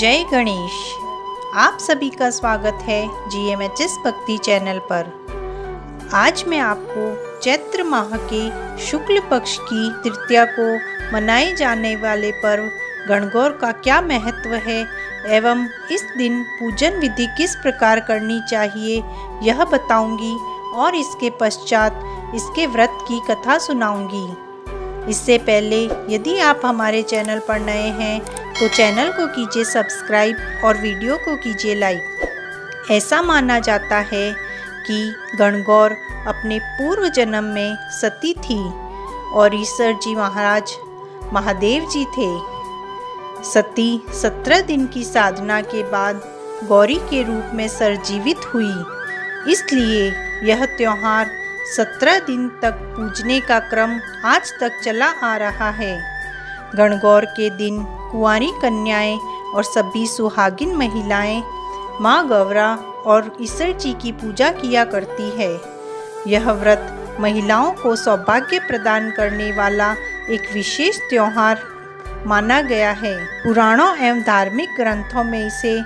जय गणेश। आप सभी का स्वागत है GMHS भक्ति चैनल पर। आज मैं आपको चैत्र माह के शुक्ल पक्ष की तृतीया को मनाए जाने वाले पर्व गणगौर का क्या महत्व है एवं इस दिन पूजन विधि किस प्रकार करनी चाहिए यह बताऊंगी और इसके पश्चात इसके व्रत की कथा सुनाऊंगी। इससे पहले यदि आप हमारे चैनल पर नए हैं तो चैनल को कीजिए सब्सक्राइब और वीडियो को कीजिए लाइक। ऐसा माना जाता है कि गणगौर अपने पूर्व जन्म में सती थी और ईश्वर जी महाराज महादेव जी थे। सती 17 दिन की साधना के बाद गौरी के रूप में सरजीवित हुई, इसलिए यह त्योहार 17 दिन तक पूजने का क्रम आज तक चला आ रहा है। गणगौर के दिन कुंवारी कन्याएं और सभी सुहागिन महिलाएं माँ गौरा और ईश्वर जी की पूजा किया करती है। यह व्रत महिलाओं को सौभाग्य प्रदान करने वाला एक विशेष त्योहार माना गया है। पुराणों एवं धार्मिक ग्रंथों में इसे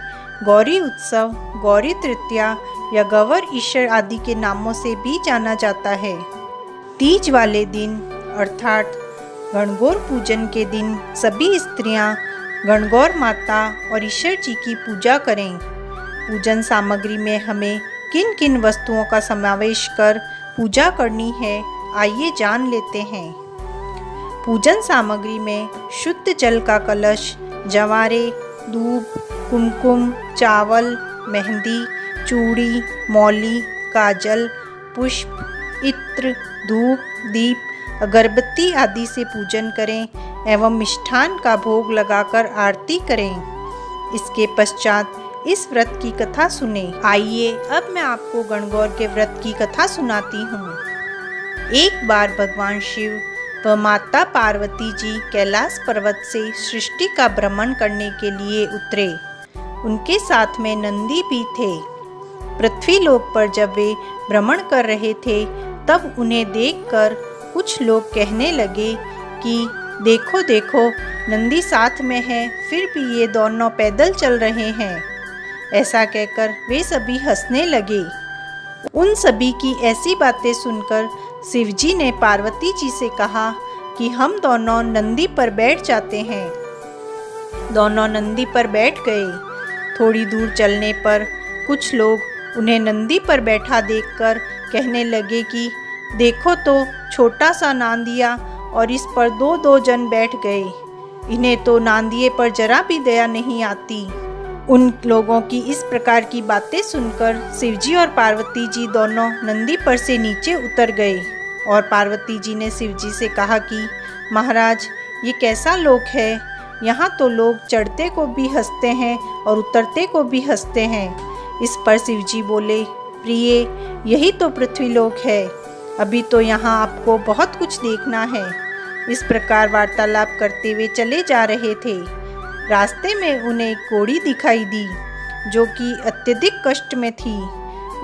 गौरी उत्सव, गौरी तृतीया या गौर ईश्वर आदि के नामों से भी जाना जाता है। तीज वाले दिन अर्थात गणगौर पूजन के दिन सभी स्त्रियां गणगौर माता और ईश्वर जी की पूजा करें। पूजन सामग्री में हमें किन किन वस्तुओं का समावेश कर पूजा करनी है, आइए जान लेते हैं। पूजन सामग्री में शुद्ध जल का कलश, जवारे, धूप, कुमकुम, चावल, मेहंदी, चूड़ी, मौली, काजल, पुष्प, इत्र, धूप, दीप, अगरबत्ती आदि से पूजन करें एवं मिष्ठान का भोग लगाकर आरती करें। इसके पश्चात इस व्रत की कथा सुने। आइए अब मैं आपको गणगौर के व्रत की कथा सुनाती हूँ। एक बार भगवान शिव व माता पार्वती जी कैलाश पर्वत से सृष्टि का भ्रमण करने के लिए उतरे। उनके साथ में नंदी भी थे। पृथ्वी लोक पर जब वे भ्रमण कर रहे थे तब उन्हें देखकर कुछ लोग कहने लगे कि देखो देखो, नंदी साथ में है, फिर भी ये दोनों पैदल चल रहे हैं। ऐसा कहकर वे सभी हंसने लगे। उन सभी की ऐसी बातें सुनकर शिवजी ने पार्वती जी से कहा कि हम दोनों नंदी पर बैठ जाते हैं। दोनों नंदी पर बैठ गए। थोड़ी दूर चलने पर कुछ लोग उन्हें नंदी पर बैठा देखकर कहने लगे कि देखो तो, छोटा सा नांदिया और इस पर दो दो जन बैठ गए। इन्हें तो नांदिए पर जरा भी दया नहीं आती। उन लोगों की इस प्रकार की बातें सुनकर शिवजी और पार्वती जी दोनों नंदी पर से नीचे उतर गए और पार्वती जी ने शिवजी से कहा कि महाराज, ये कैसा लोक है? यहाँ तो लोग चढ़ते को भी हंसते हैं और उतरते को भी हंसते हैं। इस पर शिवजी बोले, प्रिय, यही तो पृथ्वी लोक है। अभी तो यहाँ आपको बहुत कुछ देखना है। इस प्रकार वार्तालाप करते हुए चले जा रहे थे। रास्ते में उन्हें एक घोड़ी दिखाई दी जो कि अत्यधिक कष्ट में थी।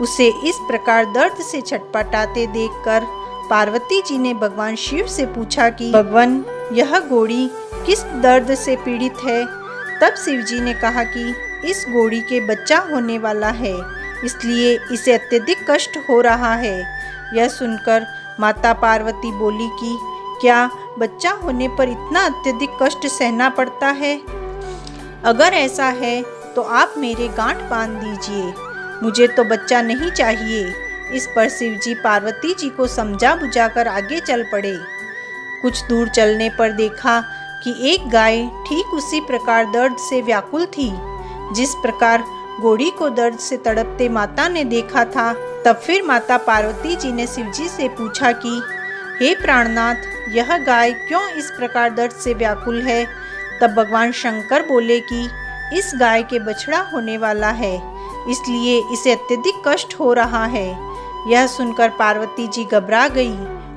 उसे इस प्रकार दर्द से छटपटाते देखकर पार्वती जी ने भगवान शिव से पूछा कि भगवान, यह घोड़ी किस दर्द से पीड़ित है? तब शिवजी ने कहा कि इस घोड़ी के बच्चा होने वाला है, इसलिए इसे अत्यधिक कष्ट हो रहा है। यह सुनकर माता पार्वती बोली कि क्या बच्चा होने पर इतना अत्यधिक कष्ट सहना पड़ता है? अगर ऐसा है तो आप मेरे गांठ बांध दीजिए, मुझे तो बच्चा नहीं चाहिए। इस पर शिवजी पार्वती जी को समझा बुझाकर आगे चल पड़े। कुछ दूर चलने पर देखा कि एक गाय ठीक उसी प्रकार दर्द से व्याकुल थी जिस प्रकार घोड़ी को दर्द से तड़पते माता ने देखा था। तब फिर माता पार्वती जी ने शिवजी से पूछा कि हे प्राणनाथ, यह गाय क्यों इस प्रकार दर्द से व्याकुल है? तब भगवान शंकर बोले कि इस गाय के बछड़ा होने वाला है, इसलिए इसे अत्यधिक कष्ट हो रहा है। यह सुनकर पार्वती जी घबरा गई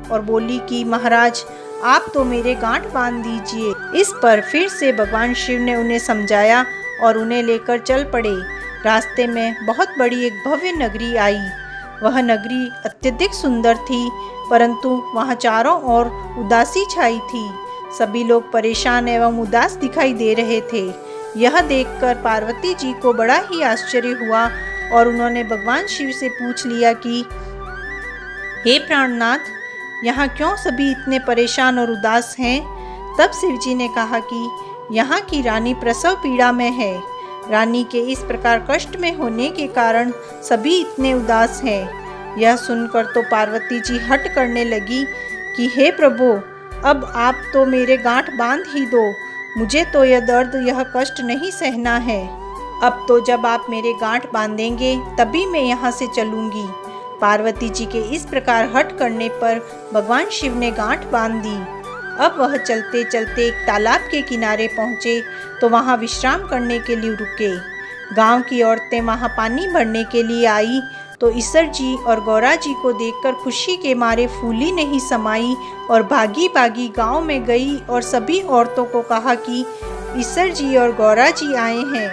और बोली कि महाराज, आप तो मेरे गांठ बांध दीजिए। इस पर फिर से भगवान शिव ने उन्हें समझाया और उन्हें लेकर चल पड़े। रास्ते में बहुत बड़ी एक भव्य नगरी आई। वह नगरी अत्यधिक सुंदर थी, परंतु वहाँ चारों ओर उदासी छाई थी। सभी लोग परेशान एवं उदास दिखाई दे रहे थे। यह देखकर पार्वती जी को बड़ा ही आश्चर्य हुआ और उन्होंने भगवान शिव से पूछ लिया कि हे प्राणनाथ, यहाँ क्यों सभी इतने परेशान और उदास हैं? तब शिव जी ने कहा कि यहाँ की रानी प्रसव पीड़ा में है। रानी के इस प्रकार कष्ट में होने के कारण सभी इतने उदास हैं। यह सुनकर तो पार्वती जी हट करने लगी कि हे प्रभु, अब आप तो मेरे गांठ बांध ही दो, मुझे तो यह दर्द, यह कष्ट नहीं सहना है। अब तो जब आप मेरे गांठ बांधेंगे तभी मैं यहाँ से चलूँगी। पार्वती जी के इस प्रकार हट करने पर भगवान शिव ने गांठ बांध दी। अब वह चलते चलते एक तालाब के किनारे पहुँचे तो वहाँ विश्राम करने के लिए रुके। गांव की औरतें वहाँ पानी भरने के लिए आई तो ईश्वर जी और गौरा जी को देखकर खुशी के मारे फूली नहीं समाई और भागी भागी गांव में गई और सभी औरतों को कहा कि ईश्वर जी और गौरा जी आए हैं,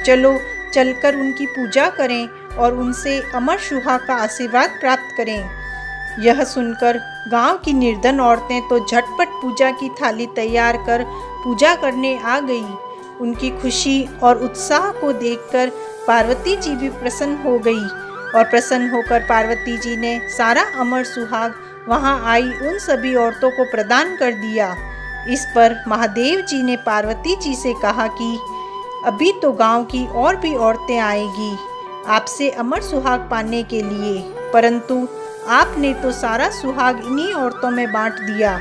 चलो चलकर उनकी पूजा करें और उनसे अमर सुहाग का आशीर्वाद प्राप्त करें। यह सुनकर गांव की निर्धन औरतें तो झटपट पूजा की थाली तैयार कर पूजा करने आ गई। उनकी खुशी और उत्साह को देखकर पार्वती जी भी प्रसन्न हो गई और प्रसन्न होकर पार्वती जी ने सारा अमर सुहाग वहां आई उन सभी औरतों को प्रदान कर दिया। इस पर महादेव जी ने पार्वती जी से कहा कि अभी तो गांव की और भी औरतें आएगी आपसे अमर सुहाग पाने के लिए, परंतु आपने तो सारा सुहाग इन्हीं औरतों में बांट दिया।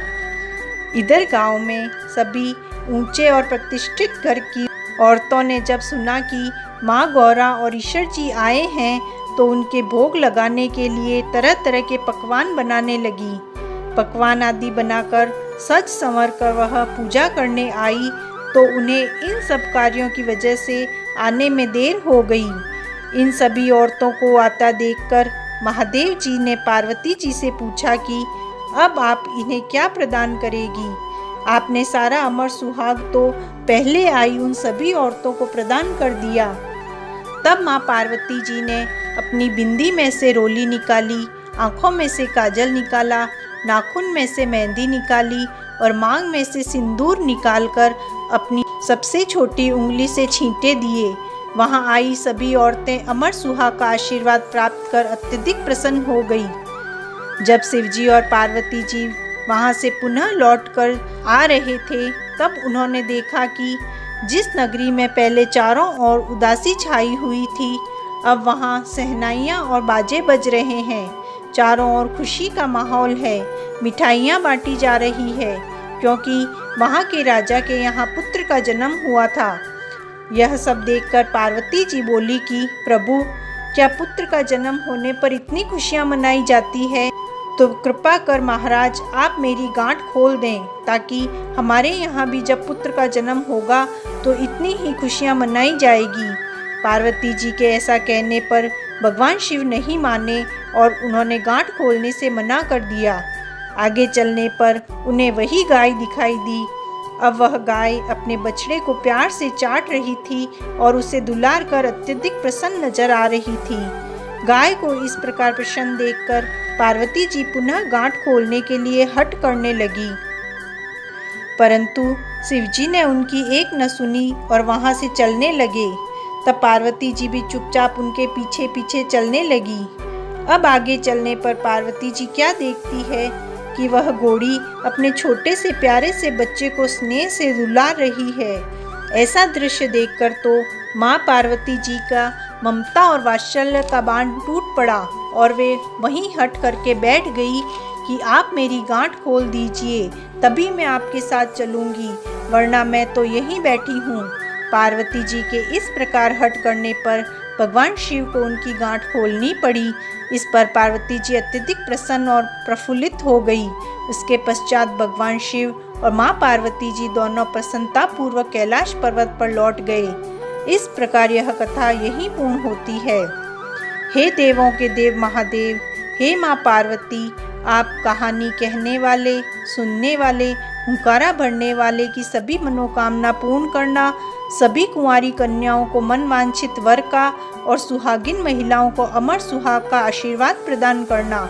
इधर गांव में सभी ऊंचे और प्रतिष्ठित घर की औरतों ने जब सुना कि माँ गौरा और ईश्वर जी आए हैं तो उनके भोग लगाने के लिए तरह तरह के पकवान बनाने लगी। पकवान आदि बनाकर सज संवर कर वह पूजा करने आई तो उन्हें इन सब कार्यों की वजह से आने में देर हो गई। इन सभी औरतों को आता देखकर महादेव जी ने पार्वती जी से पूछा कि अब आप इन्हें क्या प्रदान करेगी? आपने सारा अमर सुहाग तो पहले आई उन सभी औरतों को प्रदान कर दिया। तब माँ पार्वती जी ने अपनी बिंदी में से रोली निकाली, आँखों में से काजल निकाला, नाखून में से मेहंदी निकाली और मांग में से सिंदूर निकालकर अपनी सबसे छोटी उंगली से छींटे दिए। वहां आई सभी औरतें अमर सुहाग का आशीर्वाद प्राप्त कर अत्यधिक प्रसन्न हो गई। जब शिवजी और पार्वती जी वहां से पुनः लौटकर आ रहे थे तब उन्होंने देखा कि जिस नगरी में पहले चारों ओर उदासी छाई हुई थी, अब वहां सहनाइयाँ और बाजे बज रहे हैं। चारों ओर खुशी का माहौल है, मिठाइयाँ बांटी जा रही है, क्योंकि वहां के राजा के यहाँ पुत्र का जन्म हुआ था। यह सब देखकर पार्वती जी बोली कि प्रभु, क्या पुत्र का जन्म होने पर इतनी खुशियाँ मनाई जाती है? तो कृपा कर महाराज आप मेरी गांठ खोल दें, ताकि हमारे यहाँ भी जब पुत्र का जन्म होगा तो इतनी ही खुशियाँ मनाई जाएगी। पार्वती जी के ऐसा कहने पर भगवान शिव नहीं माने और उन्होंने गांठ खोलने से मना कर दिया। आगे चलने पर उन्हें वही गाय दिखाई दी। अब वह गाय अपने बछड़े को प्यार से चाट रही थी और उसे दुलार कर अत्यधिक प्रसन्न नजर आ रही थी। गाय को इस प्रकार प्रसन्न देखकर पार्वती जी पुनः गांठ खोलने के लिए हट करने लगी, परंतु शिवजी ने उनकी एक न सुनी और वहां से चलने लगे। तब पार्वती जी भी चुपचाप उनके पीछे पीछे चलने लगी। अब आगे चलने पर पार्वती जी क्या देखती है कि वह घोड़ी अपने छोटे से प्यारे से बच्चे को स्नेह से रुला रही है। ऐसा दृश्य देखकर तो माँ पार्वती जी का ममता और वात्सल्य का बांध टूट पड़ा और वे वहीं हट करके बैठ गई कि आप मेरी गांठ खोल दीजिए, तभी मैं आपके साथ चलूँगी, वरना मैं तो यहीं बैठी हूँ। पार्वती जी के इस प्रकार हट करने पर भगवान शिव को उनकी गांठ खोलनी पड़ी। इस पर पार्वती जी अत्यधिक प्रसन्न और प्रफुल्लित हो गई। उसके पश्चात भगवान शिव और माँ पार्वती जी दोनों प्रसन्नतापूर्वक कैलाश पर्वत पर लौट गए। इस प्रकार यह कथा यहीं पूर्ण होती है। हे देवों के देव महादेव, हे माँ पार्वती, आप कहानी कहने वाले, सुनने वाले, हुंकारा भरने वाले की सभी मनोकामना पूर्ण करना, सभी कुंवारी कन्याओं को मन वांछित वर का और सुहागिन महिलाओं को अमर सुहाग का आशीर्वाद प्रदान करना।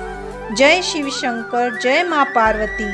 जय शिव शंकर, जय माँ पार्वती।